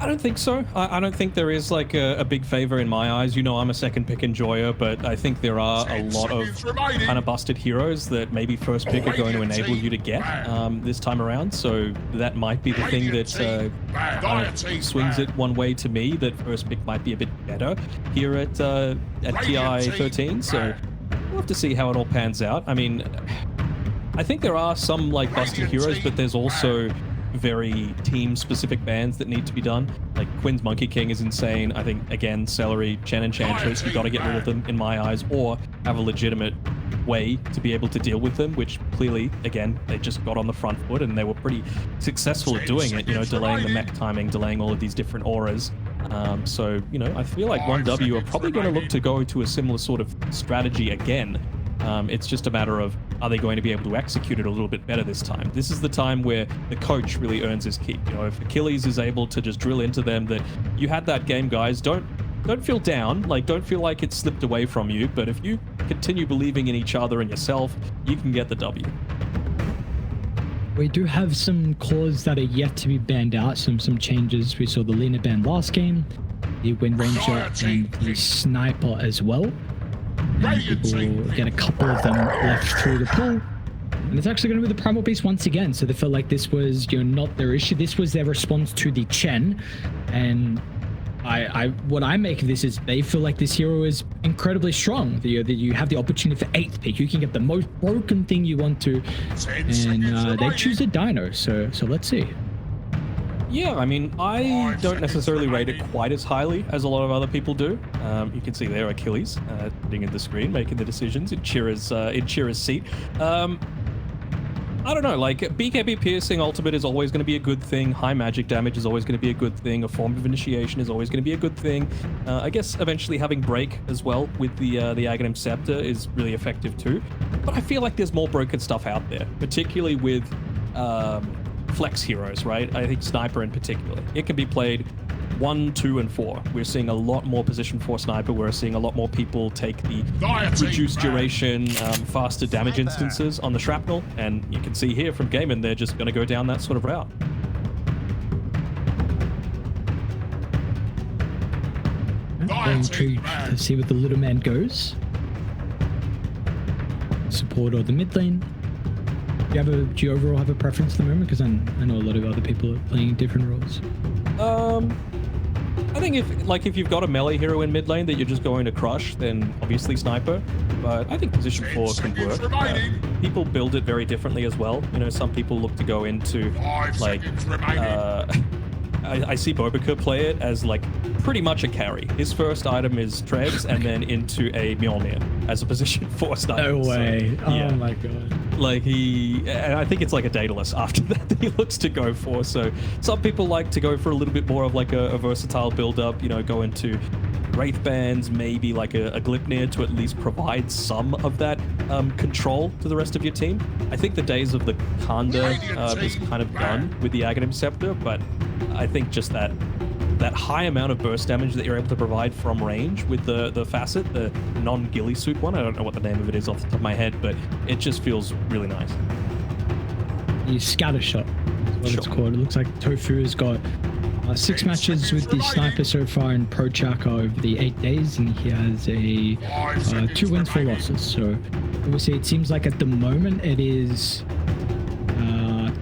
I don't think so. I don't think there is like a big favor in my eyes. You know, I'm a second pick enjoyer, but I think there are a lot of kind of busted heroes that maybe first pick are going to enable you to get this time around. So that might be the thing that kind of swings it one way to me, that first pick might be a bit better here at TI13. So we'll have to see how it all pans out. I mean, I think there are some like busted heroes, but there's also very team-specific bans that need to be done. Like Quinn's Monkey King is insane. I think, again, Celery, Chen Enchantress, you got to get rid of them in my eyes, or have a legitimate way to be able to deal with them, which clearly, again, they just got on the front foot and they were pretty successful at doing it, you know, delaying the mech timing, delaying all of these different auras. So, you know, I feel like 1W are probably going to look to go to a similar sort of strategy again. It's just a matter of, are they going to be able to execute it a little bit better this time? This is the time where the coach really earns his keep. You know, if Achilles is able to just drill into them that you had that game, guys, don't feel down, like don't feel like it slipped away from you, but if you continue believing in each other and yourself, you can get the W. We do have some cores that are yet to be banned out, some changes. We saw the Lena ban last game, the Wind Ranger and the Sniper as well. And we will get a couple of them left through the pool. And it's actually going to be the Primal Beast once again. So they felt like this was, you know, not their issue. This was their response to the Chen. And what I make of this is they feel like this hero is incredibly strong. That you have the opportunity for 8th pick. You can get the most broken thing you want to. And they choose a Dino. So let's see. Yeah, I mean, I don't necessarily rate it quite as highly as a lot of other people do. You can see there Achilles sitting in the screen, making the decisions in Chira's seat. I don't know, like BKB Piercing Ultimate is always going to be a good thing. High magic damage is always going to be a good thing. A form of initiation is always going to be a good thing. I guess eventually having break as well with the Aghanim Scepter is really effective too. But I feel like there's more broken stuff out there, particularly with flex heroes, right? I think Sniper in particular. It can be played 1, 2, and 4. We're seeing a lot more position 4 Sniper. We're seeing a lot more people take the reduced duration, faster damage instances on the Shrapnel, and you can see here from Gaiman, they're just going to go down that sort of route. Very intrigued to see what the little man goes. Support or the mid lane. Do you overall have a preference at the moment? Because I know a lot of other people are playing different roles. I think if you've got a melee hero in mid lane that you're just going to crush, then obviously Sniper. But I think position 4 can work. People build it very differently as well. You know, some people look to go into like I see Bobika play it as like pretty much a carry. His first item is Tregs and then into a Mjolnir as a position 4 sniper. No way. So, yeah. Oh my god. Like and I think it's like a Daedalus after that he looks to go for. So some people like to go for a little bit more of like a versatile build up, you know, go into Wraith Bands, maybe like a Glipnir to at least provide some of that control to the rest of your team. I think the days of the Kanda is kind of done with the Aghanim Scepter, but I think just that high amount of burst damage that you're able to provide from range with the facet, the non-ghillie suit one, I don't know what the name of it is off the top of my head, but it just feels really nice. The Scatter Shot is what it's called. It looks like Tofu has got 6 matches with the Sniper so far in Pro Chaka over the 8 days, and he has a 2 wins, 4 losses. So obviously it seems like at the moment it is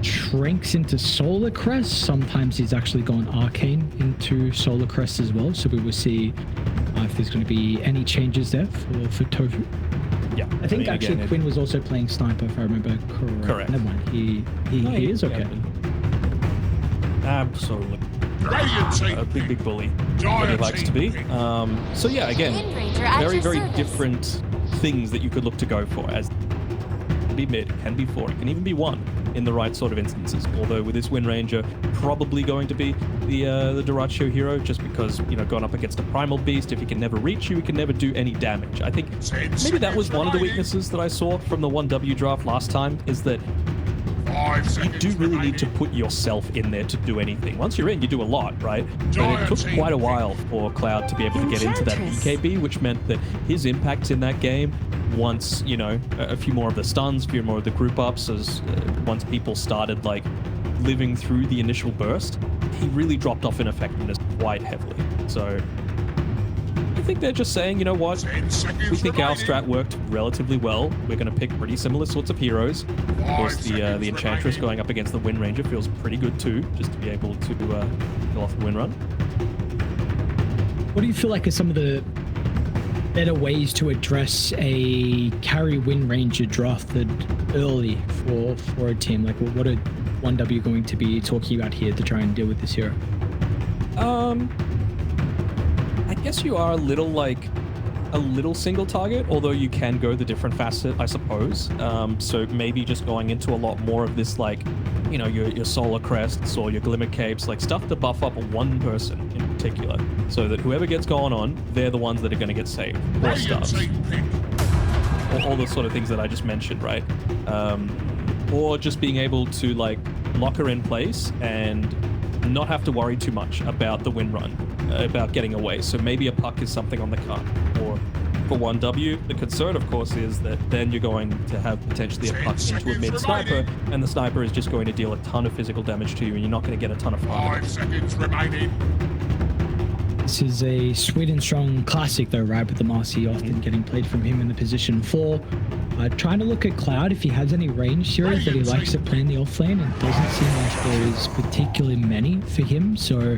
Tranks into Solar Crest. Sometimes he's actually gone Arcane into Solar Crest as well. So we will see if there's going to be any changes there for Tofu. Yeah, I think actually again, Quinn was also playing Sniper, if I remember correct. Correct. Never mind. He is okay. Absolutely. A big bully that he likes to be. So yeah, again, very different things that you could look to go for. As can be mid, can be 4, it can even be 1 in the right sort of instances. Although with this Wind Ranger, probably going to be the Dyrachyo hero, just because, you know, going up against a Primal Beast, if he can never reach you, he can never do any damage. I think maybe that was one of the weaknesses that I saw from the 1W draft last time, is that you do really need to put yourself in there to do anything. Once you're in, you do a lot, right? But it took quite a while for Cloud to be able to get into that BKB, which meant that his impact in that game, once, you know, a few more of the stuns, a few more of the group ups, as once people started like living through the initial burst, he really dropped off in effectiveness quite heavily. So I think they're just saying, you know what, we think our strat worked relatively well. We're going to pick pretty similar sorts of heroes. Of course, the Enchantress going up against the Wind Ranger feels pretty good too, just to be able to go off the win run. What do you feel like are some of the better ways to address a carry Wind Ranger drafted early for a team? Like, what are 1W going to be talking about here to try and deal with this hero? I guess you are a little single target, although you can go the different facet, I suppose. So maybe just going into a lot more of this, like, you know, your Solar Crests or your Glimmer Capes, like stuff to buff up one person in particular, so that whoever gets going on, they're the ones that are going to get saved. Or stubs. All the sort of things that I just mentioned, right? Or just being able to, like, lock her in place and not have to worry too much about the win run, about getting away. So maybe a puck is something on the card. Or for 1W, the concern, of course, is that then you're going to have potentially a puck into a mid sniper, and the sniper is just going to deal a ton of physical damage to you, and you're not going to get a ton of fun. 5 seconds remaining. This is a sweet and strong classic though, right? With the Marcy often getting played from him in the position 4. Trying to look at Cloud if he has any range heroes that he likes to play in the offlane. It doesn't seem like there's particularly many for him, so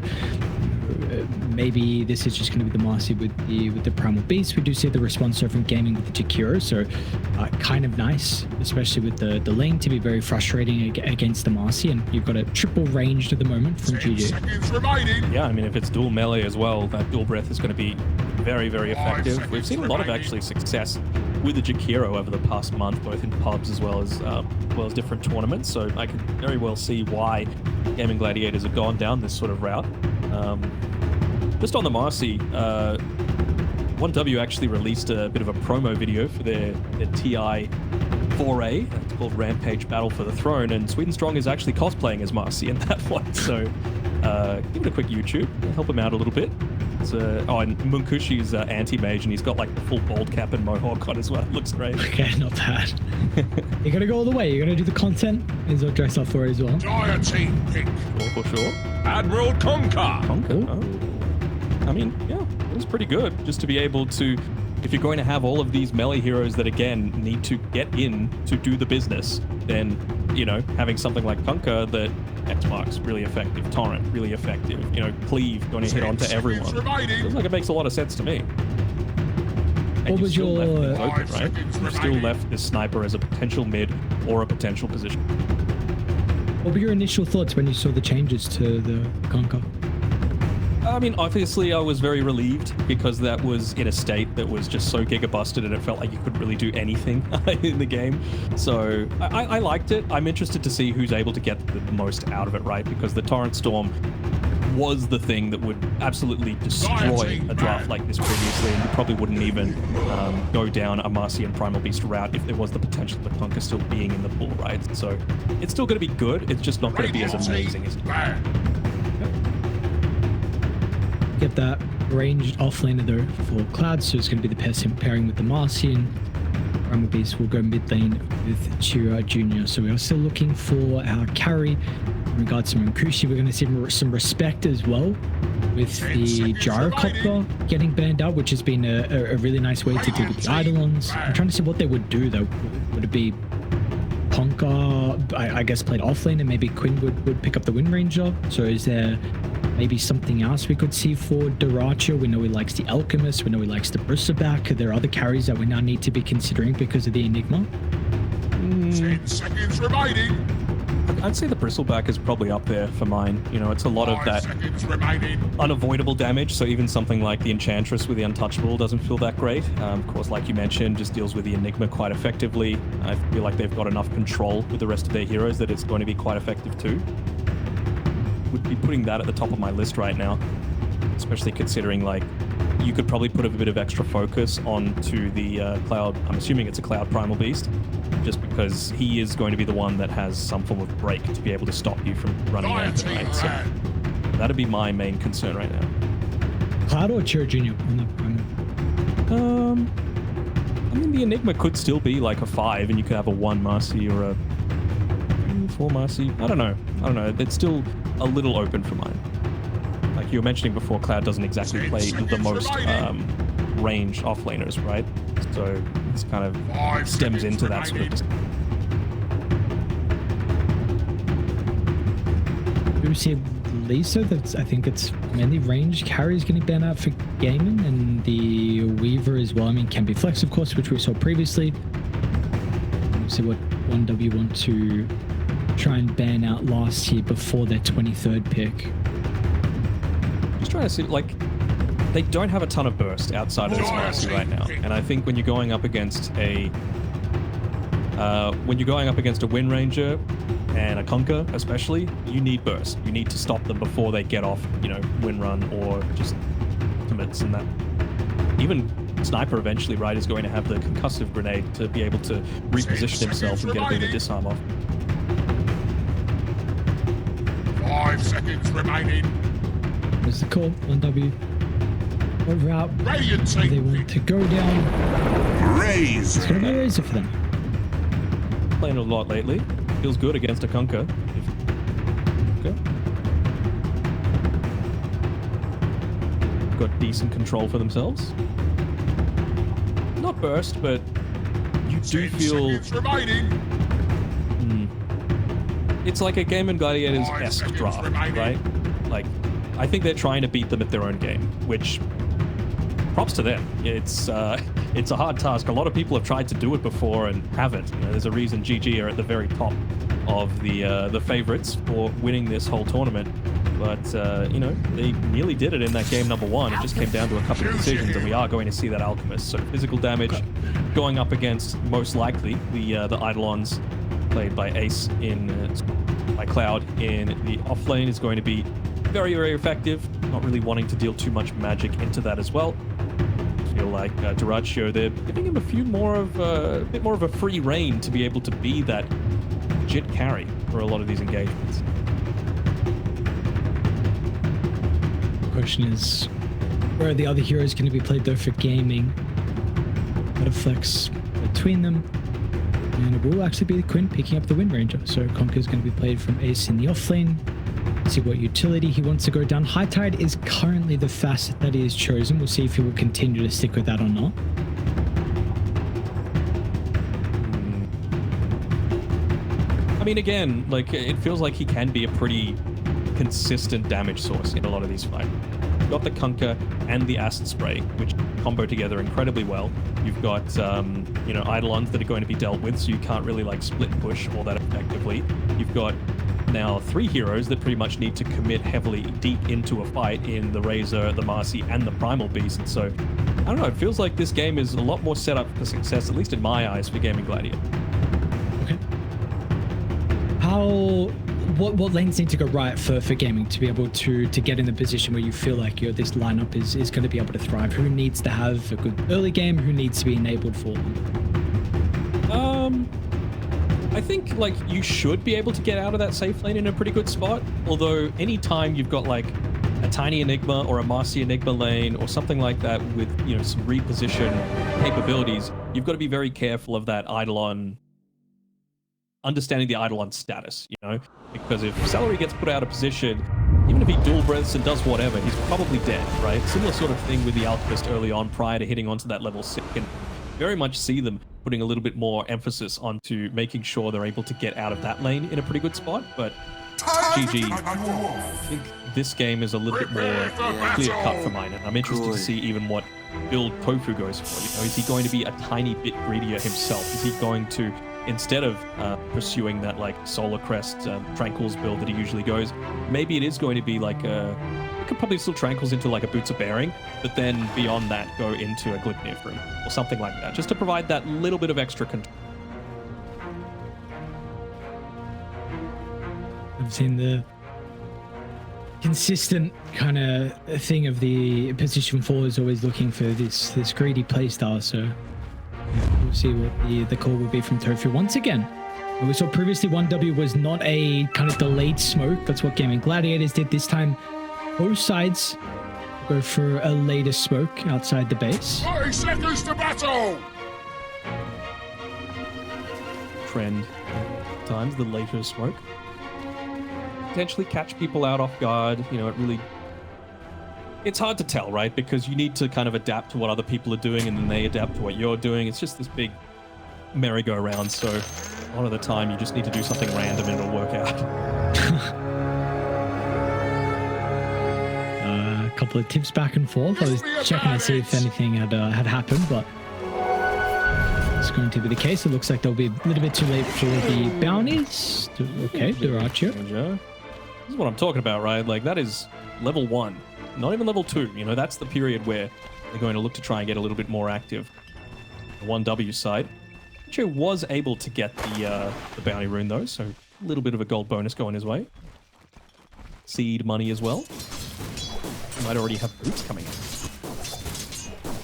maybe this is just going to be the Marcy with the Primal Beast. We do see the response from Gaming with the Jakiro, so kind of nice, especially with the lane to be very frustrating against the Marcy, and you've got a triple ranged at the moment from GG. Yeah, I mean, if it's dual melee as well, that dual breath is going to be very, very effective. We've seen a lot of actually success with the Jakiro over the past month, both in pubs as well as different tournaments, so I can very well see why Gaming Gladiators have gone down this sort of route. Just on the Marcy, 1W actually released a bit of a promo video for their TI 4A. It's called Rampage Battle for the Throne, and Sweden Strong is actually cosplaying as Marcy in that one. So give it a quick YouTube, help him out a little bit. And Munkushi's anti-mage, and he's got like the full bald cap and mohawk on as well. It looks great. Okay, not bad. You gotta go all the way. You gotta do the content. Is what dress up for it as well. Guillotine pick. For sure. Admiral Conker. Oh. I mean, yeah, it was pretty good just to be able to, if you're going to have all of these melee heroes that again need to get in to do the business, then, you know, having something like Conker that X-Mark's really effective, Torrent really effective, you know, Cleave going to hit onto everyone. Feels like it makes a lot of sense to me. And what was your left open, right? You still left this sniper as a potential mid or a potential position. What were your initial thoughts when you saw the changes to the Conker? I mean, obviously I was very relieved because that was in a state that was just so gigabusted and it felt like you couldn't really do anything in the game. So I liked it. I'm interested to see who's able to get the most out of it, right? Because the Torrent Storm was the thing that would absolutely destroy a draft like this previously, and you probably wouldn't even go down a Marcy and Primal Beast route if there was the potential of the Conker still being in the pool, right? So it's still going to be good. It's just not going to be as amazing as get that ranged offlaner though for Cloud, so it's going to be the pairing with the Marcy, and Primal Beast will go mid lane with Chira Jr. So we are still looking for our carry. In regards to Munkushi, we're going to see some respect as well with the Gyrocopter getting banned out, which has been a really nice way to deal with the Eidolons. I'm trying to see what they would do though. Would it be Ponka, I guess, played offlane, and maybe Quinn would pick up the Wind Ranger? So is there maybe something else we could see for Daracha? We know he likes the Alchemist, we know he likes the Bristleback. Are there other carries that we now need to be considering because of the Enigma? 10 seconds remaining. I'd say the Bristleback is probably up there for mine. You know, it's a lot of that unavoidable damage, so even something like the Enchantress with the Untouchable doesn't feel that great. Of course, like you mentioned, just deals with the Enigma quite effectively. I feel like they've got enough control with the rest of their heroes that it's going to be quite effective too. Would be putting that at the top of my list right now, especially considering, like, you could probably put a bit of extra focus onto the Cloud. I'm assuming it's a Cloud Primal Beast, just because he is going to be the one that has some form of break to be able to stop you from running out, right? So that'd be my main concern right now. Cloud or Chira Jr. on the Primal? I mean, the Enigma could still be like a 5, and you could have a 1 Marcy or a before Marcy? I don't know. It's still a little open for mine. Like you were mentioning before, Cloud doesn't exactly play the most ranged offlaners, right? So it's kind of stems into that sort of. We see Lisa, I think it's mainly range carries getting banned out for gaming, and the Weaver as well. I mean, can be flex, of course, which we saw previously. We'll see what 1W want to try and ban out last year before their 23rd pick. Just trying to see, like, they don't have a ton of burst outside of this Marcy right now, and I think when you're going up against a Wind Ranger and a Conquer especially, you need burst. You need to stop them before they get off, you know, Wind Run or just ultimates, and that even Sniper eventually, right, is going to have the concussive grenade to be able to reposition himself and get a bit of disarm off. 5 seconds remaining. There's the call, 1W. What route do they want to go down? Razor. It's going to be a Razor for them. Playing a lot lately. Feels good against a Conquer. Okay. Got decent control for themselves. Not burst, but you do feel... It's like a Game and Gladiators-esque draft, right? Like, I think they're trying to beat them at their own game, which... props to them. It's a hard task. A lot of people have tried to do it before and haven't. You know, there's a reason GG are at the very top of the favorites for winning this whole tournament. But you know, they nearly did it in that game number 1. It just came down to a couple of decisions, and we are going to see that Alchemist. So physical damage going up against most likely the Eidolons played by Ace by Cloud in the off lane is going to be very, very effective. Not really wanting to deal too much magic into that as well. I feel like Duraccio, they're giving him a bit more of a free reign to be able to be that legit carry for a lot of these engagements. The question is, where are the other heroes going to be played though for gaming? What a flex between them. And it will actually be Quinn picking up the Wind Ranger. So Conquer is going to be played from Ace in the offlane. See what utility he wants to go down. High Tide is currently the facet that he has chosen. We'll see if he will continue to stick with that or not. I mean, again, like, it feels like he can be a pretty consistent damage source in a lot of these fights. You've got the Conquer and the Acid Spray, which combo together incredibly well. You've got, you know, Eidolons that are going to be dealt with, so you can't really, like, split push all that effectively. You've got now 3 heroes that pretty much need to commit heavily deep into a fight in the Razor, the Marcy, and the Primal Beast. And so, I don't know, it feels like this game is a lot more set up for success, at least in my eyes, for Gaming Gladiator. Okay. What lanes need to go right for gaming to be able to get in the position where you feel like this lineup is going to be able to thrive? Who needs to have a good early game? Who needs to be enabled for them? I think, like, you should be able to get out of that safe lane in a pretty good spot. Although, anytime you've got, like, a tiny Enigma or a Marcy Enigma lane or something like that with, you know, some reposition capabilities, you've got to be very careful of that Eidolon, understanding the Eidolon status, you know? Because if Celery gets put out of position, even if he dual breaths and does whatever, he's probably dead, right? Similar sort of thing with the Alchemist early on prior to hitting onto that level 6. And very much see them putting a little bit more emphasis onto making sure they're able to get out of that lane in a pretty good spot. But GG, I think this game is a little bit more clear cut for mine, and I'm interested to see even what build Tofu goes for. You know, is he going to be a tiny bit greedier himself? Is he going to, instead of pursuing that like Solar Crest Tranquils build that he usually goes, maybe it is going to be like a, it could probably still Tranquils into like a Boots of Bearing, but then beyond that go into a Glypnir or something like that, just to provide that little bit of extra control. I've seen the consistent kind of thing of the position 4 is always looking for this greedy playstyle, so we'll see what the call will be from Tofu once again. We saw previously 1W was not a kind of delayed smoke. That's what Gaming Gladiators did. This time both sides go for a later smoke outside the base. 30 seconds to battle! Trend times, the later smoke. Potentially catch people out off guard. You know, it's hard to tell, right? Because you need to kind of adapt to what other people are doing, and then they adapt to what you're doing. It's just this big merry-go-round, so a lot of the time you just need to do something random and it'll work out. A couple of tips back and forth. I was checking to see if anything had happened, but it's going to be the case. It looks like they'll be a little bit too late for the bounties. Okay, Daracho. This is what I'm talking about, right? Like, that is level 1, not even level 2. You know, that's the period where they're going to look to try and get a little bit more active. The 1W side. Daracho was able to get the bounty rune, though, so a little bit of a gold bonus going his way. Seed money as well. He might already have boots coming in.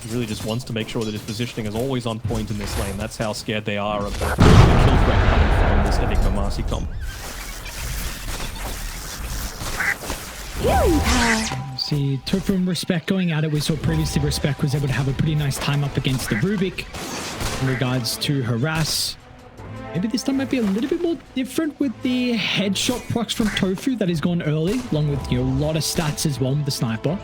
He really just wants to make sure that his positioning is always on point in this lane. That's how scared they are of the kill threat coming from this Enigma Marcy comp. See, Tofu and Respect going at it. We saw previously Respect was able to have a pretty nice time up against the Rubik in regards to harass. Maybe this time might be a little bit more different with the headshot procs from Tofu that has gone early, along with, you know, a lot of stats as well with the sniper. Yeah,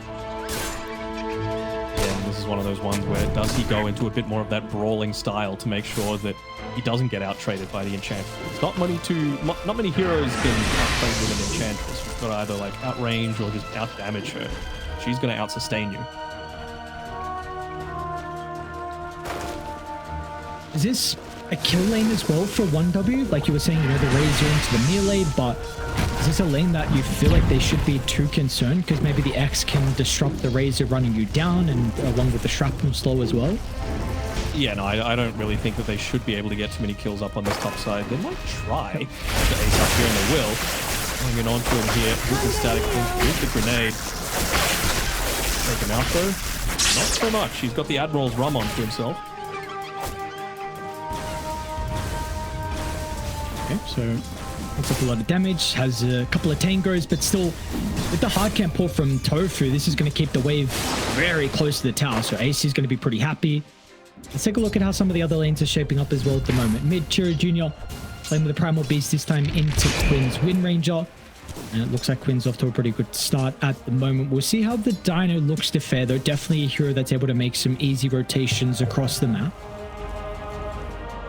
and this is one of those ones where does he go into a bit more of that brawling style to make sure that he doesn't get out-traded by the Enchantress. Not many heroes can out-trade with an Enchantress. You've got to either like outrange or just out-damage her. She's going to out-sustain you. Is this a kill lane as well for 1W? Like you were saying, you know, the Razor into the melee, but is this a lane that you feel like they should be too concerned? Because maybe the X can disrupt the Razor running you down, and along with the shrapnel slow as well? Yeah, no, I don't really think that they should be able to get too many kills up on this top side. They might try to ace up here, and they will. Hanging on to him here with the static thing, with the grenade. Take him out though. Not so much. He's got the Admiral's rum onto himself. Okay, so looks like a lot of damage, has a couple of tangos, but still with the hard camp pull from Tofu, this is going to keep the wave very close to the tower, so AC is going to be pretty happy. Let's take a look at how some of the other lanes are shaping up as well at the moment. Mid, Chiro Jr. playing with the Primal Beast this time into Quinn's Wind Ranger. And it looks like Quinn's off to a pretty good start at the moment. We'll see how the Dino looks to fare, though. Definitely a hero that's able to make some easy rotations across the map.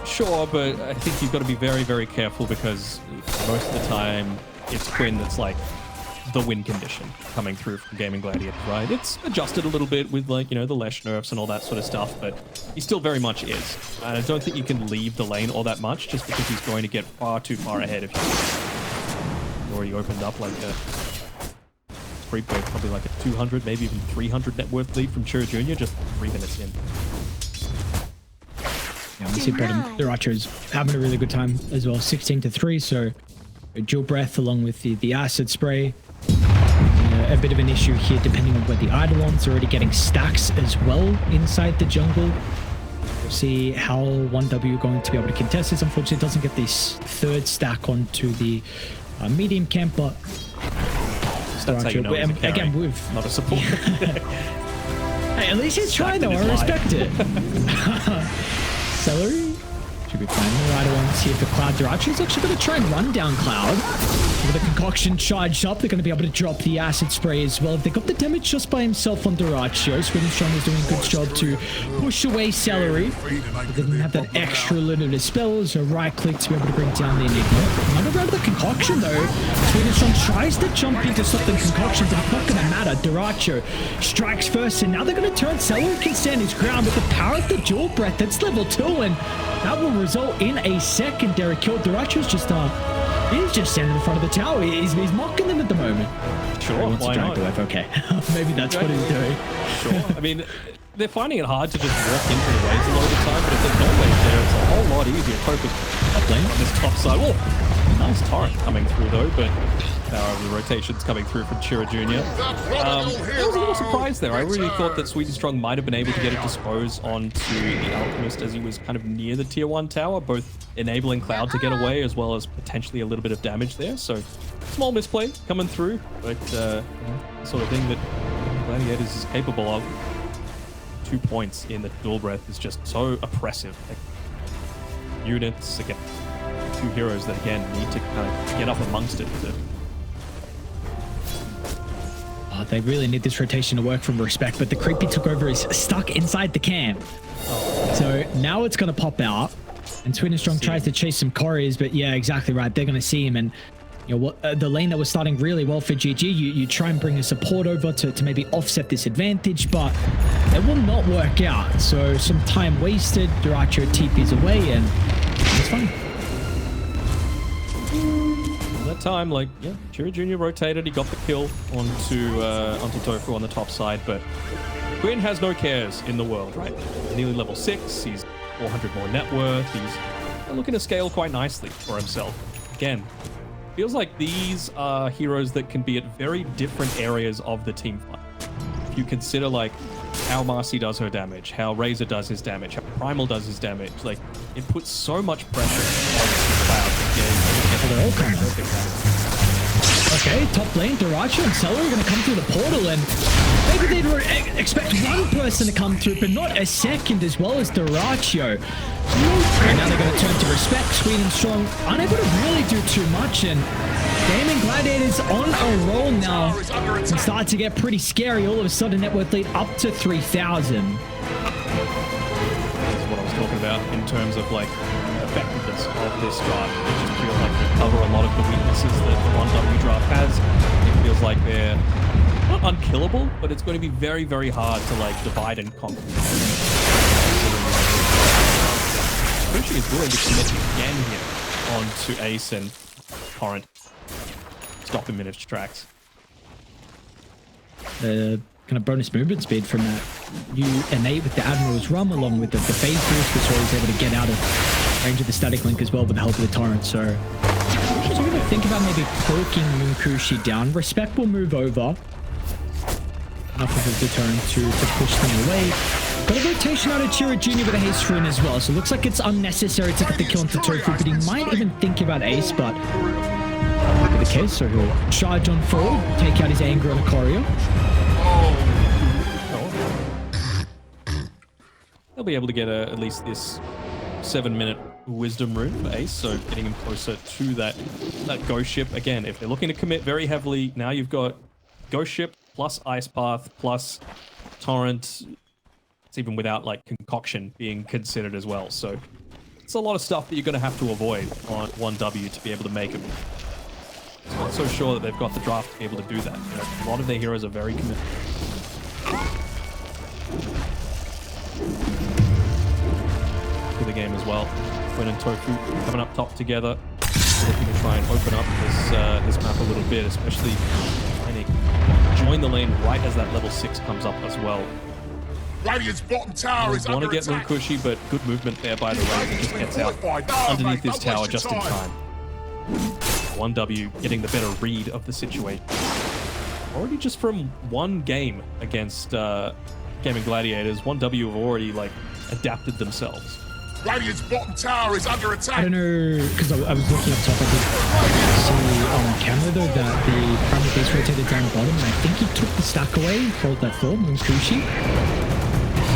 Sure, but I think you've got to be very, very careful because most of the time it's Quinn that's like the win condition coming through from Gaming Gladiators, right? It's adjusted a little bit with, like, you know, the Lesh nerfs and all that sort of stuff, but he still very much is. And I don't think you can leave the lane all that much just because he's going to get far too far ahead of you. He's already opened up like a probably like a 200, maybe even 300 net worth lead from Chiro Jr. just 3 minutes in. Yeah, we see bottom. Daracho's having a really good time as well, 16-3, so a dual breath along with the acid spray. A bit of an issue here depending on where the Eidolon's already getting stacks as well inside the jungle. We'll see how 1W going to be able to contest this. Unfortunately, it doesn't get this third stack onto the medium camp, but that's how you know he's a carry, again, with not a support. Hey, at least he's trying though. I respect it. Celery should be fine. The Eidolons here for Cloud. Daracho's actually going to try and run down Cloud. With the concoction charged up, they're going to be able to drop the acid spray as well. They got the damage just by himself on Daracho. Sweden is doing a good job to push away Celery. They didn't have that extra little bit of spells or right click to be able to bring down the Enigma. Another round of the concoction though. Sweden tries to jump into something concoction, but it's not going to matter. Daracho strikes first, and now they're going to turn. Celery can stand his ground with the power of the dual breath. That's level 2, and that will result in a secondary kill. Daracho's just he's just standing in front of the tower. He's mocking them at the moment. Sure, why not? Okay, maybe that's what he's doing. Sure. I mean, they're finding it hard to just walk into the waves a lot of the time, but if there's no waves there, it's a whole lot easier to focus up lane on this top side. Oh, nice torrent coming through though, but power of the rotations coming through from Chiro Jr. I was a little surprised there. I really thought that Sweet and Strong might have been able to get a dispose onto the Alchemist as he was kind of near the tier 1 tower, both enabling Cloud to get away as well as potentially a little bit of damage there. So small misplay coming through, but the sort of thing that Gladiators is capable of. 2 points in the dual breath is just so oppressive. Like, units again. two heroes that, again, need to kind of get up amongst it. Oh, they really need this rotation to work from Respect, but the creepy took over is stuck inside the camp. So now it's going to pop out, and Sweden Strong tries to chase some couriers, but yeah, exactly right. They're going to see him, and you know what, the lane that was starting really well for GG, you try and bring a support over to maybe offset this advantage, but it will not work out. So some time wasted, Duracho TP's away, and it's fine. That time, like, yeah, Chiri Jr. rotated, he got the kill onto Tofu on the top side, but Quinn has no cares in the world, right? Nearly level 6, he's 400 more net worth, he's looking to scale quite nicely for himself. Again, feels like these are heroes that can be at very different areas of the team fight. If you consider like how Marcy does her damage, how Razor does his damage, how Primal does his damage, like it puts so much pressure on Cloud to get perfect damage. Okay, top lane, Duracho and Seller are going to come through the portal, and maybe they'd expect one person to come through, but not a second, as well as Duracho. And now they're going to turn to Respect. Sweden Strong unable to really do too much, and Gaming Gladiators on a roll now. It starts to get pretty scary. All of a sudden, net worth lead up to 3,000. That's what I was talking about in terms of like effectiveness of this draft. It just feels like they cover a lot of the weaknesses that the 1W draft has. It feels like they're not unkillable, but it's going to be very, very hard to like divide and conquer. Pushing is willing to commit again here onto Ace and Torrent. Stop him in his tracks. The kind of bonus movement speed from that you innate with the Admiral's Rum, along with the phase boost, which always able to get out of range of the static link as well with the help of the Torrent. So I'm going to think about maybe poking Munkushi down. Respect will move over. Enough of the turn to push them away. Got a rotation out of Chiri Jr. with a haste rune as well, so it looks like it's unnecessary to get the kill onto Tofu, but he might even think about Ace, but that will be the case, so he'll charge on forward, take out his anger on a courier. They'll be able to get at least this 7-minute wisdom rune for Ace, so getting him closer to that ghost ship. Again, if they're looking to commit very heavily, now you've got ghost ship plus ice path plus torrent. It's even without like concoction being considered as well. So it's a lot of stuff that you're going to have to avoid on 1W to be able to make them. I'm not so sure that they've got the draft to be able to do that. You know, a lot of their heroes are very committed. To the game as well. Quinn and Tofu coming up top together, looking to try and open up this map a little bit, especially trying to join the lane right as that level 6 comes up as well. Radiant's bottom tower is want under to get attack. Munkushi, but good movement there by the Ryzen. Just gets out underneath this tower just in time. 1W getting the better read of the situation. Already just from one game against Gaming Gladiators, 1W have already like adapted themselves. Radiant's bottom tower is under attack. I don't know, because I was looking up top, I did see on camera though that the primary base rotated down bottom, and I think he took the stack away, hold that for Munkushi.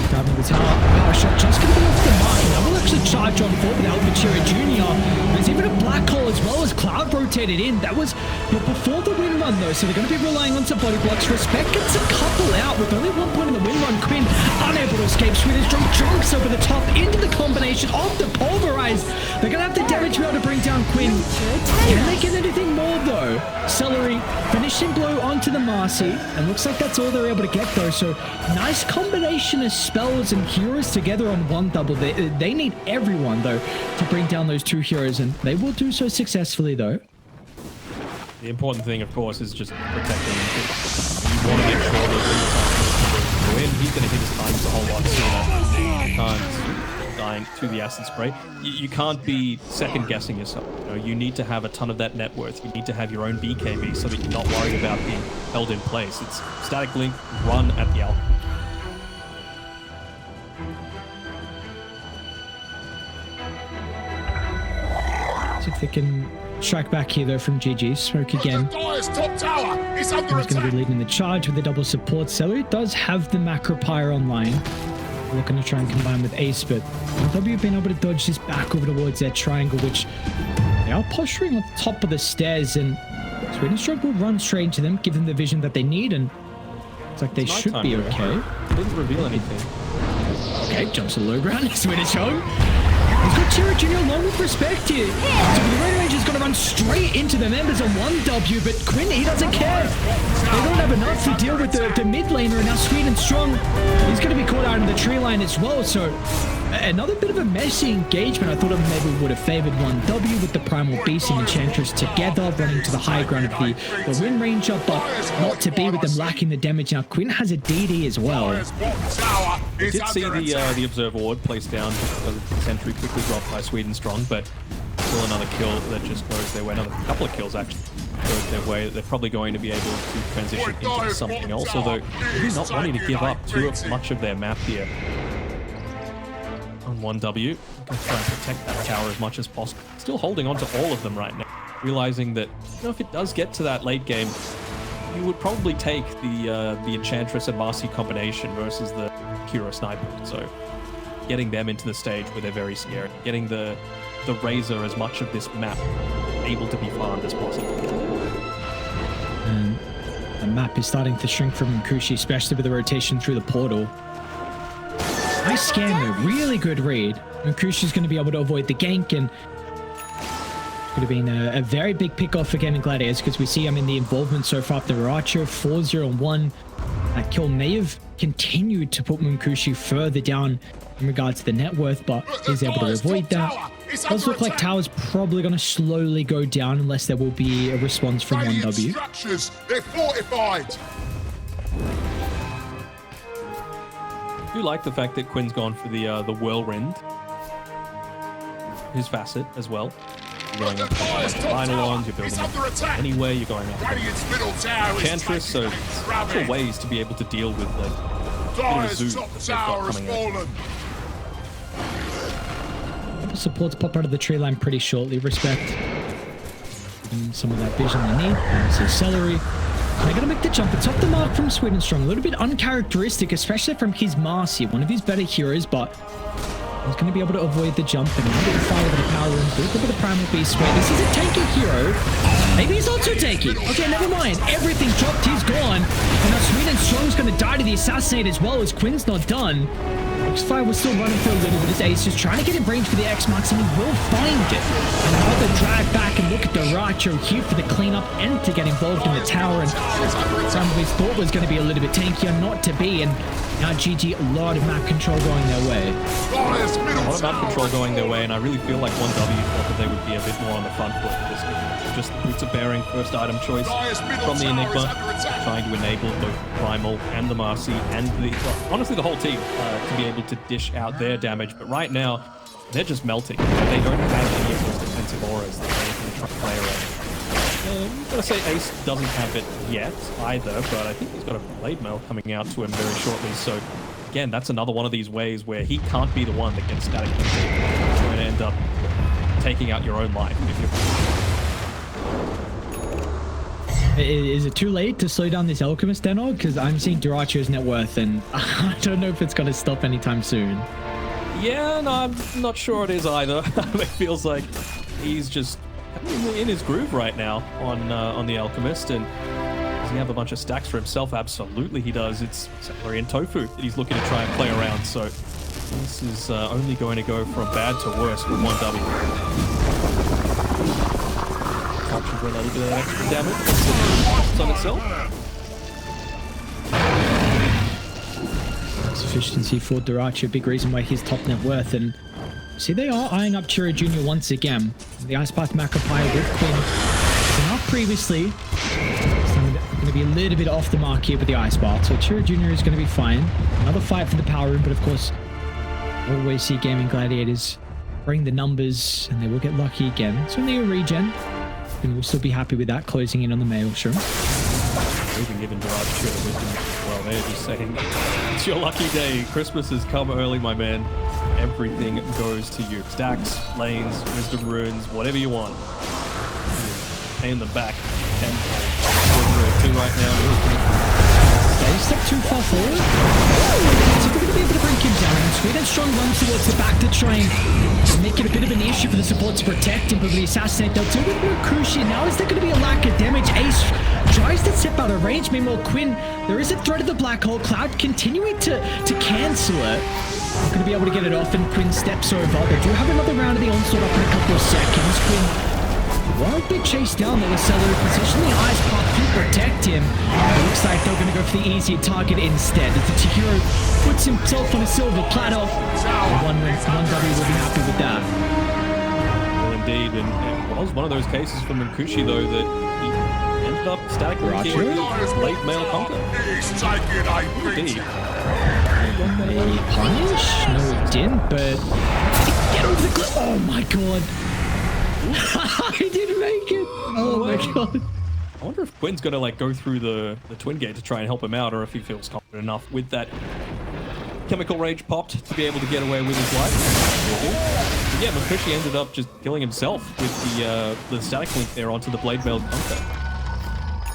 Grabbing the tower. Power shot just going to be off the mark, and that will actually charge on forward with the help of Chiri Jr. There's even a black hole as well as Cloud rotated in. That was before the win run though, so they're going to be relying on some body blocks. Respect gets a couple out with only 1 point in the win run. Quinn unable to escape. Sweden Strong jumps over the top into the combination of the pulverize. They're going to have the damage to be able to bring down Quinn. Can they get anything more though? Celery finishing blow onto the Marcy, and looks like that's all they're able to get though. So nice combination of spells and heroes together on 1W. They need everyone though to bring down those 2 heroes, and they will do so successfully though. The important thing, of course, is just protecting him. You want to make sure that when he's going to hit his times a whole lot sooner. You can't dying to the acid spray. You can't be second guessing yourself. You know, you need to have a ton of that net worth. You need to have your own BKB so that you're not worried about being held in place. It's static link, run at the alpha. If they can strike back here though from GG. Smoke again. Top tower is under He's going to be leading the charge with the double support. Celery does have the macro pyre online. Looking to try and combine with Ace, but W being able to dodge this back over towards that triangle, which They are posturing on top of the stairs, and Swedenstrong will run straight into them, give them the vision that they need, and it's like they should be okay. Didn't reveal anything. Okay, jumps to low ground. Swedenstrong. He's got Tira Jr. along with respect here. So the Red Ranger's going to run straight into the members on 1W, but Quinn, he doesn't care. They don't have enough to deal with the mid laner, and now Swedenstrong, he's going to be caught out in the tree line as well. So another bit of a messy engagement. I thought it maybe would have favored 1W with the Primal Beast and Enchantress together, running to the high ground of the Wind Ranger, but not to be with them lacking the damage. Now Quinn has a DD as well. I did see the Observer Ward placed down because the sentry quickly dropped by Swedenstrong, but still another kill that just goes their way. Another couple of kills actually goes their way. They're probably going to be able to transition into something else, although they're not wanting to give up too much of their map here. On 1W, going to try and protect that tower as much as possible. Still holding on to all of them right now, realizing that, you know, if it does get to that late game, you would probably take the Enchantress and Marcy combination versus the Hero Sniper. So getting them into the stage where they're very scary, getting the Razor as much of this map able to be farmed as possible. And the map is starting to shrink from Nkushi, especially with the rotation through the portal. Nice scan though, really good read. Nkushi's going to be able to avoid the gank, and could have been a very big pick-off again in Gladiators, because we see in the involvement so far of the Racho, 4-0-1. That kill may have continued to put Nkushi further down in regards to the net worth, but he's able to avoid that. It does look like tower's probably going to slowly go down unless there will be a response from 1W. They're fortified. I do like the fact that Quinn's gone for the Whirlwind, his facet as well. You're going up Finalons, you're building anywhere, you're going up Enchantress, so several ways to be able to deal with the zoo that they've got coming out. Supports pop out of the tree line pretty shortly. Respect. And some of that vision they need. Obviously, Celery. They're going to make the jump. It's off the mark from Swedenstrong. A little bit uncharacteristic, especially from his Marcy, one of his better heroes, but he's going to be able to avoid the jump and a little bit of fire over the power room. A little bit of Primal Beast spray. This is a tanky hero. Maybe he's not so tanky. Okay, never mind. Everything dropped. He's gone. And now Swedenstrong's going to die to the Assassinate as well, as Quinn's not done. X-Fire was still running for a little bit. His Ace just trying to get in range for the X-Marks, and he will find it. And another drag back and look at the Racho here for the cleanup and to get involved in the tower. And some of his thought was going to be a little bit tankier, not to be. And now GG, a lot of map control going their way. A lot of map control going their way, and I really feel like 1W thought that they would be a bit more on the front foot for this. Just Boots of Bearing, first item choice from the Enigma, trying to enable both Primal and the Marcy and honestly the whole team to be able to dish out their damage. But right now, they're just melting. They don't have any of those defensive auras that they can try to play around. I'm going to say Ace doesn't have it yet either, but I think he's got a Blade Mail coming out to him very shortly. So again, that's another one of these ways where he can't be the one that gets static. He's going to end up taking out your own life if you're... Is it too late to slow down this Alchemist, Denog? Because I'm seeing Duracho's net worth, and I don't know if it's going to stop anytime soon. Yeah, no, I'm not sure it is either. It feels like he's just in his groove right now on the Alchemist, and does he have a bunch of stacks for himself? Absolutely he does. It's Celery and Tofu that he's looking to try and play around, so this is only going to go from bad to worse with 1W. Option for a little bit of extra damage on itself. Sufficiency for Duracho, big reason why he's top net worth. And see, they are eyeing up Chiro Jr. once again. The Ice Path Macropire with Quinn. Not previously. It's going to be a little bit off the mark here with the Ice Path. So Chiro Jr. is going to be fine. Another fight for the power room, but of course, always see Gaming Gladiators bring the numbers, and they will get lucky again. So only a regen. And we'll still be happy with that, closing in on the Maelstrom. Even given Duracho the wisdom, well, they're just saying, it's your lucky day. Christmas has come early, my man. Everything goes to you. Stacks, lanes, wisdom runes, whatever you want. Paying them back. And 2 right now. They step too far forward. It's a bit of be able to bring him down. And Sweden Strong runs towards the back to try and make it a bit of an issue for the support to protect him, but the assassinate. They'll do with Mukushi. Now is there going to be a lack of damage? Ace tries to step out of range. Meanwhile, Quinn, there is a threat of the black hole. Cloud continuing to cancel it. Not going to be able to get it off, and Quinn steps over. They do have another round of the onslaught up in a couple of seconds. Quinn won't be chased down. They'll accelerate position the ice path to protect him. It looks like they're going to go for the easier target instead. As the Chihiro puts himself on a silver platter. One W will be happy with that. Well, indeed, and it was one of those cases from Mukushi, though, that he ended up static linking late male contact. Indeed. A punish? No, he didn't, but get over the clip. Oh my god. I didn't make it. Oh my god. I wonder if Quinn's gonna like go through the twin gate to try and help him out, or if he feels confident enough with that chemical rage popped to be able to get away with his life. But yeah, Mukushi ended up just killing himself with the static link there onto the blade mail contact.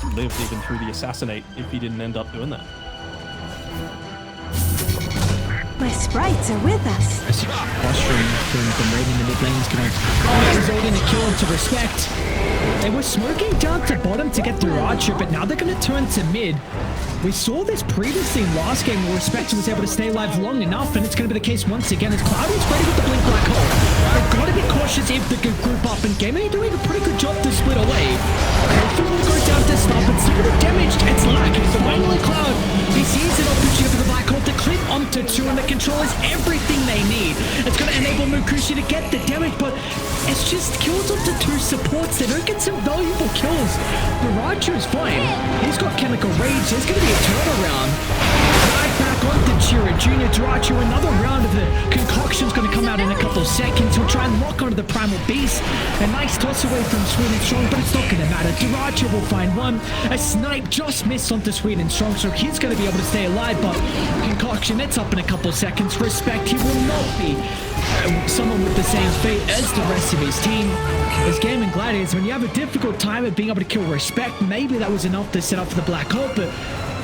He lived even through the assassinate if he didn't end up doing that. My sprites are with us. I see posturing from raiding the mid lanes going, resulting in a kill to respect. They were smoking down to bottom to get through Archer, but now they're going to turn to mid. We saw this previously in last game where Respect was able to stay alive long enough, and it's going to be the case once again as Cloud is ready with the blink black hole. They've got to be cautious if they can group up, and Game doing a pretty good job to split away. Hopefully will go down to stop, and see the damage. It's lacking. Finally, Cloud, he sees an opportunity for the black hole to clip onto 2, and the control is everything they need. It's going to enable Mukushi to get the damage, but it's just kills onto 2 supports. They don't get some valuable kills. Barachu is fine. He's got chemical rage. There's going to be a turnaround. Right back onto Chira Jr. Darachu. Another round of the concoction's going to come out in a couple of seconds. He'll try and lock onto the primal beast. A nice toss away from Sweden Strong, but it's not going to matter. Darachu will find one. A snipe just missed onto Sweden Strong, so he's going to be able to stay alive, but concoction, it's up in a couple of seconds. Respect, he will not be someone with the same fate as the rest of his team. This game in Gladiators, when you have a difficult time at being able to kill Respect, maybe that was enough to set up for the black hole, but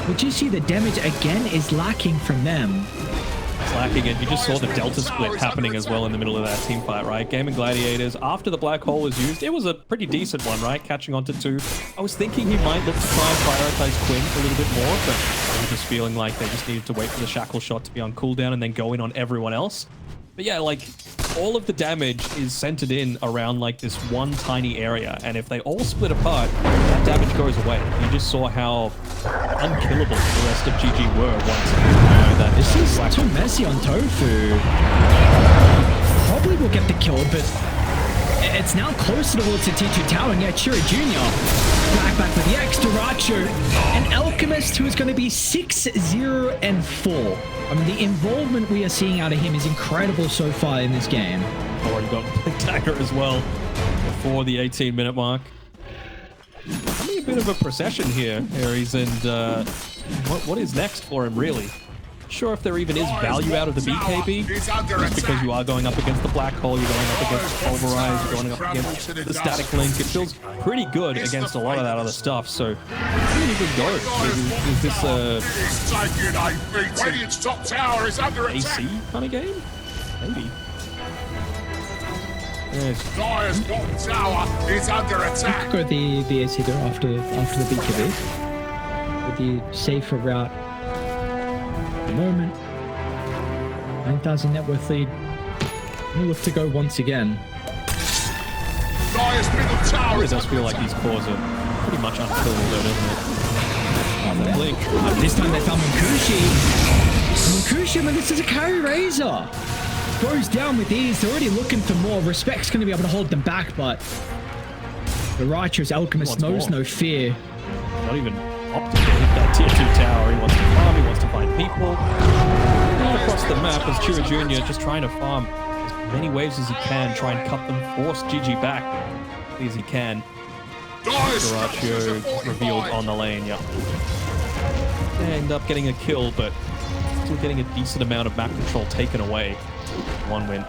would you see the damage again is lacking from them? It's lacking, and you just saw the Delta split happening as well in the middle of that team fight, right? Game in Gladiators, after the black hole was used, it was a pretty decent one, right? Catching on to 2. I was thinking he might look to try and prioritize Quinn a little bit more, but I was just feeling like they just needed to wait for the shackle shot to be on cooldown and then go in on everyone else. But yeah, like, all of the damage is centered in around like this one tiny area, and if they all split apart, that damage goes away. You just saw how unkillable the rest of GG were once that this is too messy on Tofu. Probably will get the kill, but it's now closer towards the T2 tower, and yeah, Chira Jr. Back with the extra Racho, an Alchemist who is going to be 6-0-4. I mean, the involvement we are seeing out of him is incredible so far in this game. Already got Blink Dagger as well before the 18-minute mark. Having a bit of a procession here, Aries, and what is next for him, really? Not sure if there even is value out of the BKB, just because you are going up against the black hole, you're going up against Pulverize, you're going up against the static link. It feels pretty good against a lot of that other stuff, so really good go. Is this a AC kind of game? Maybe. Dyer's bottom tower is under attack. Go the AC there after the BKB. With the safer route. The moment. 9,000 net worth lead. We'll look to go once again. Dyer's middle tower. It really does feel like these cores are pretty much unkillable though, doesn't it? Oh, the blink. This time they found Mukushi. Mukushi, man, this is a carry razor. Goes down with ease. They're already looking for more. Respect's going to be able to hold them back, but the righteous Alchemist knows no fear. Not even opting to hit that tier 2 tower. He wants to farm, he wants to find people. And across the map as Chira Jr. just trying to farm as many waves as he can, try and cut them, force GG back as he can. Garacho revealed on the lane, yeah. They end up getting a kill, but still getting a decent amount of map control taken away. One win.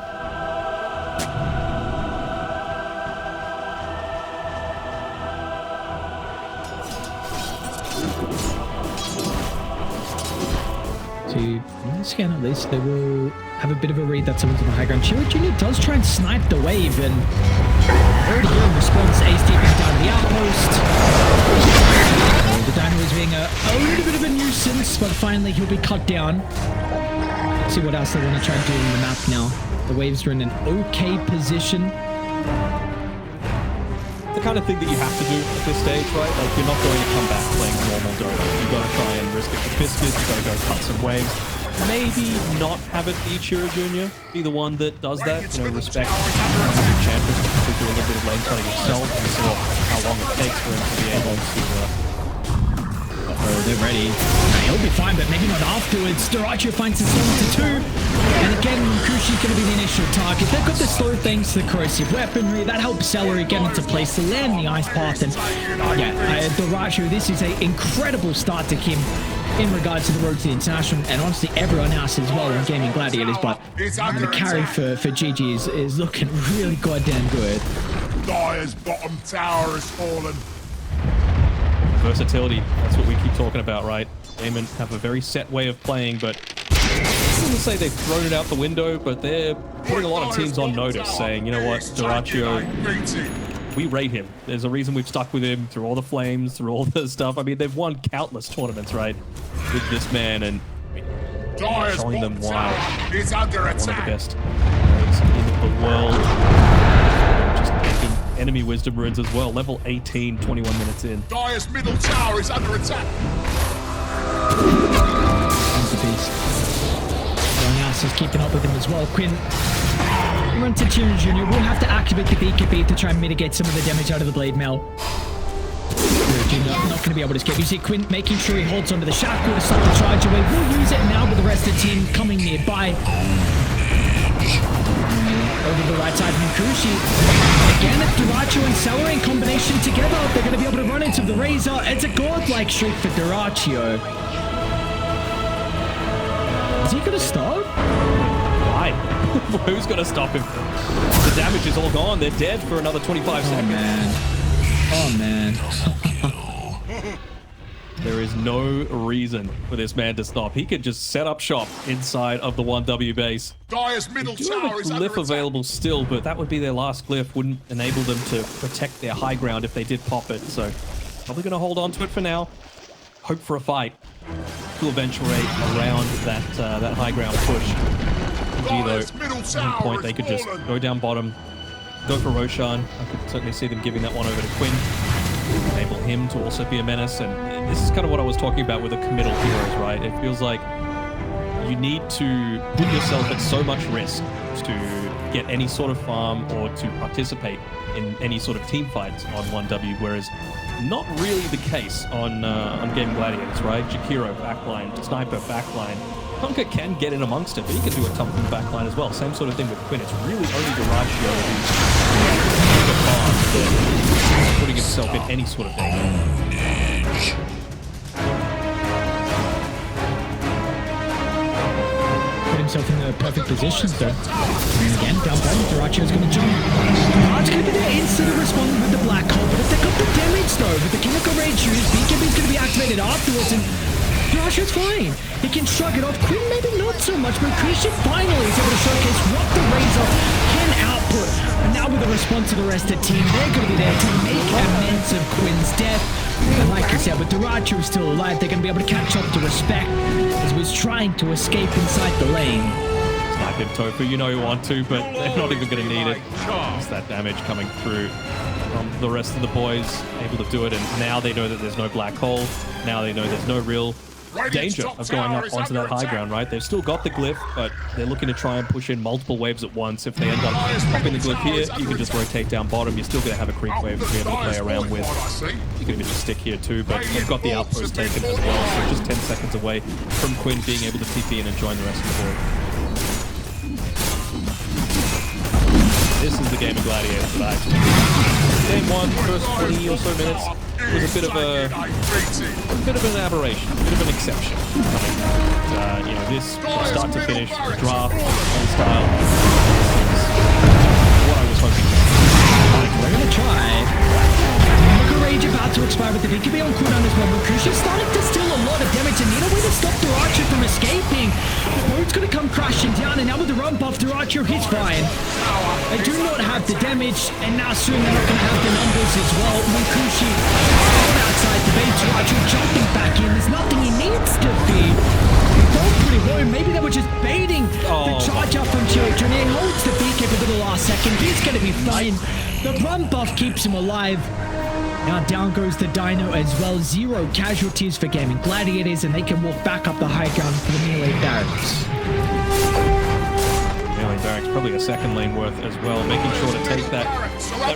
So to scan at least. They will have a bit of a read that someone's on the high ground. Chiro Jr. does try and snipe the wave, and already here in response, Ace deeping down to the outpost. The dino is being a little bit of a nuisance, but finally he'll be cut down. Let's see what else they want to try and do in the map now. The waves are in an okay position. The kind of thing that you have to do at this stage, right? Like, you're not going to come back playing normal Dota. You've got to try and risk it for biscuits. You've got to go cut some waves. Maybe not have it be Chiro Jr. be the one that does that. You know, respect the champions, to do a little bit of lane cutting himself and saw how long it takes for him to be able to... Oh, they're ready. He'll be fine, but maybe not afterwards. Daracho finds his 7-2. And again, Kushi's going to be the initial target. They've got the slow thanks to the corrosive weaponry. That helps Celery get into place to land the ice path. And yeah, Daracho, this is an incredible start to him in regards to the road to the international, and honestly everyone else as well in gaming Gladiators. But the carry for GG is looking really goddamn good. Dyer's bottom tower has fallen. Versatility, that's what we keep talking about, right? Damon have a very set way of playing, but I wouldn't say they've thrown it out the window, but they're putting a lot of teams on notice, saying, you know what, Daracho, we rate him. There's a reason we've stuck with him through all the flames, through all the stuff. I mean, they've won countless tournaments, right, with this man, and showing them why he's one of the best players in the world. Just taking enemy wisdom runes as well. Level 18, 21 minutes in. Dyer's middle tower is under attack. He's the beast. Everyone else is keeping up with him as well. Quinn run to Chiro Jr. We'll have to activate the BKB to try and mitigate some of the damage out of the blade mail. Jr. not going to be able to escape. You see Quinn making sure he holds onto the shackle to stop the charge away. We'll use it now with the rest of the team coming nearby. Over the right side from Kushi. Again, if Daracho and Celery in combination together, they're going to be able to run into the Razor. It's a godlike streak for Daracho. Is he going to stop? Why? Who's going to stop him? The damage is all gone. They're dead for another 25 seconds. Oh, man. There is no reason for this man to stop. He could just set up shop inside of the 1W base. Dyer's middle tower is glyph available still, but that would be their last glyph. Wouldn't enable them to protect their high ground if they did pop it. So probably going to hold on to it for now. Hope for a fight to eventuate around that high ground push. Though, at one point they could just go down bottom, go for Roshan. I could certainly see them giving that one over to Quinn. Enable him to also be a menace, and this is kind of what I was talking about with the committal heroes, right? It feels like you need to put yourself at so much risk to get any sort of farm or to participate in any sort of team fights on 1W, whereas not really the case on Game Gladiators, right? Jakiro backline, Sniper backline. Punker can get in amongst it, but he can do a ton from the backline as well. Same sort of thing with Quinn. It's really only Daracho who's putting himself in any sort of danger. Put himself in the perfect position, though. And again, down bottom, Daracho's going to jump. Dark's going to be there instead of responding with the black hole, but if they got the damage, though, with the chemical rage use, BKB's going to be activated afterwards, and Daracho's fine. He can shrug it off. Quinn maybe not so much, but Christian finally is able to showcase what the Razor can output. And now with the response of the rest of the team, they're going to be there to make amends of Quinn's death. And like I said, with Daracho still alive, they're going to be able to catch up to Respect as he was trying to escape inside the lane. Snipe him, Tofu. You know you want to, but they're not even going to need it. It's that damage coming through from the rest of the boys, able to do it. And now they know that there's no black hole. Now they know there's no real danger of going up onto that high ground, right? They've still got the glyph, but they're looking to try and push in multiple waves at once. If they end up popping the glyph here, you can just rotate down bottom. You're still going to have a creep wave to be able to play around with. You can even just stick here too, but they've got the outpost taken as well, so just 10 seconds away from Quinn being able to TP in and join the rest of the board. This is the game of Gladiators that I actually Game 1, first 20 or so minutes, was a bit of an aberration, a bit of an exception. But, you know, this start to finish, the draft, style, what I was hoping for. We're gonna try. Rage about to expire with the BKB on cooldown as well. Mercutio's starting to steal a lot of damage and need a way to stop Daracho from escaping. Archer, he's fine. They do not have the damage, and now soon they're not going to have the numbers as well. Munkushi outside the base. Archer jumping back in. There's nothing he needs to feed. He fell pretty low. Maybe they were just baiting the charge up from Children. He holds the beacon for the last second. He's going to be fine. The run buff keeps him alive. Now down goes the Dino as well. 0 casualties for Gaming Gladiators, and they can walk back up the high ground for the melee barracks. Melee barracks, probably a second lane worth as well. Making sure to take that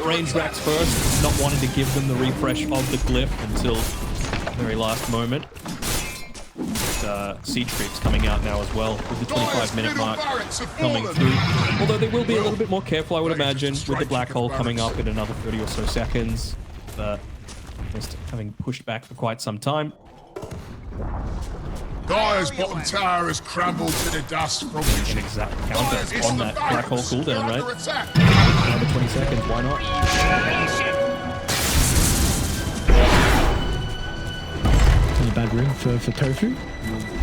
range racks first. Not wanting to give them the refresh of the glyph until the very last moment. Siege creeps coming out now as well with the 25-minute mark coming through. Although they will be a little bit more careful, I would imagine, with the black hole coming up in another 30 or so seconds. Just having pushed back for quite some time. Dyer's bottom tower has crumbled to the dust from An exact counter on that black hole cooldown, right? Another 20 seconds, why not? In a bad room for Tofu.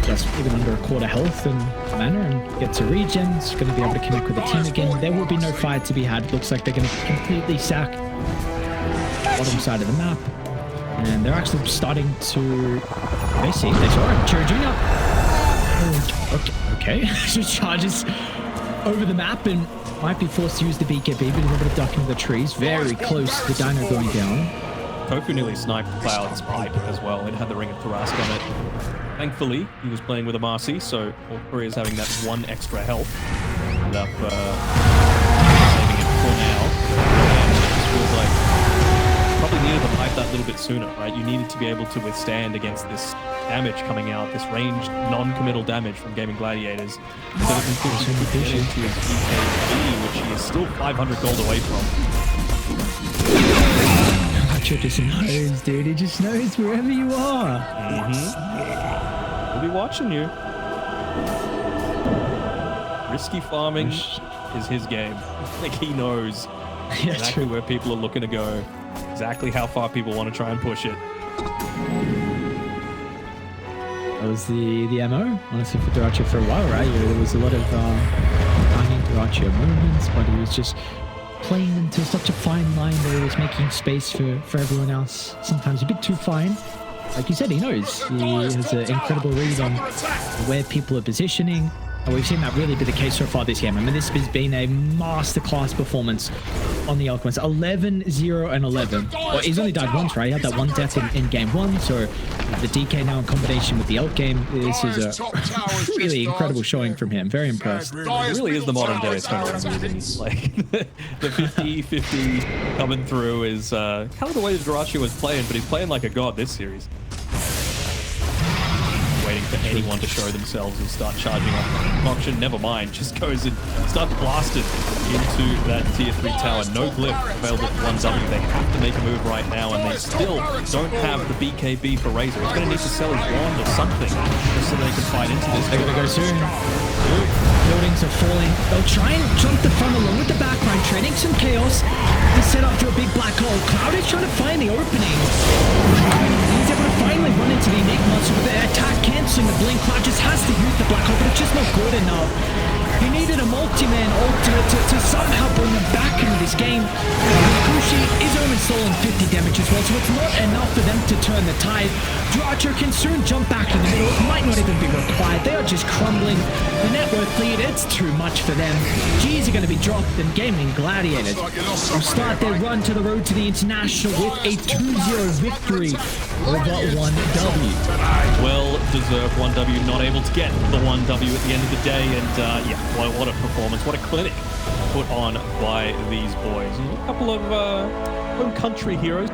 Just even under a quarter health and mana and gets a regen. It's going to be able to connect with the team again. There will be no fight to be had. Looks like they're going to completely sack bottom side of the map. And they're actually starting to... They see, they saw him charging up. Okay. Just charges over the map and might be forced to use the BKB, but a little bit of duck into the trees. Very close to the Dino going down. Tofu nearly sniped Cloud's pipe as well. It had the Ring of Tarask on it. Thankfully, he was playing with a Marcy, so all Korea is having that 1 extra health. End up saving it for now. And it just feels like probably needed to pipe that little bit sooner, right? You needed to be able to withstand against this damage coming out, this ranged, non-committal damage from Gaming Gladiators. So that can push him into his BKB, which he is still 500 gold away from. Archer just knows, dude. He just knows wherever you are. We'll be watching you. Risky farming is his game. Like, he knows exactly where people are looking to go. Exactly how far people want to try and push it. That was the MO, honestly, for Daracho for a while, right? There was a lot of finding Daracho moments, but he was just playing into such a fine line where he was making space for everyone else. Sometimes a bit too fine. Like you said, he knows. He has an incredible read on where people are positioning. And we've seen that really be the case so far this game. I mean, this has been a masterclass performance on the Eloquence. 11, 0, and 11. Well, he's only died once, right? He had that one death in game 1, so the DK now in combination with the Elk game, this is a really incredible showing from him. Very impressed. It really is the modern day tournament. Like, the 50-50 coming through is kind of the way Daracho was playing, but he's playing like a god this series. Waiting for anyone to show themselves and start charging up. Auction, never mind, just goes and starts blasted into that tier 3 tower. No glyph available for 1W. They have to make a move right now, and they still don't have the BKB for Razor. He's going to need to sell his wand or something just so they can fight into this. They're going to go soon. Buildings are falling. They'll try and jump the front along with the backline, trading some chaos to set up for a big black hole. Cloud is trying to find the opening. He's able to finally run into the Enigma, so with the attack canceling the blink, Cloud just has to use the black hole, but it's just not good enough. He needed a multi-man ultimate to somehow bring him back into this game. Kushi is only stolen 50 damage as well, so it's not enough for them to turn the tide. Daracho can soon jump back in the middle. It might not even be required. They are just crumbling. The net worth lead, it's too much for them. G's are going to be dropped, and Gaming Gladiators will start their run to the road to the International with a 2-0 victory over 1W. Well-deserved 1W, not able to get the 1W at the end of the day, and yeah, what a performance, what a clinic put on by these boys. A couple of home country heroes.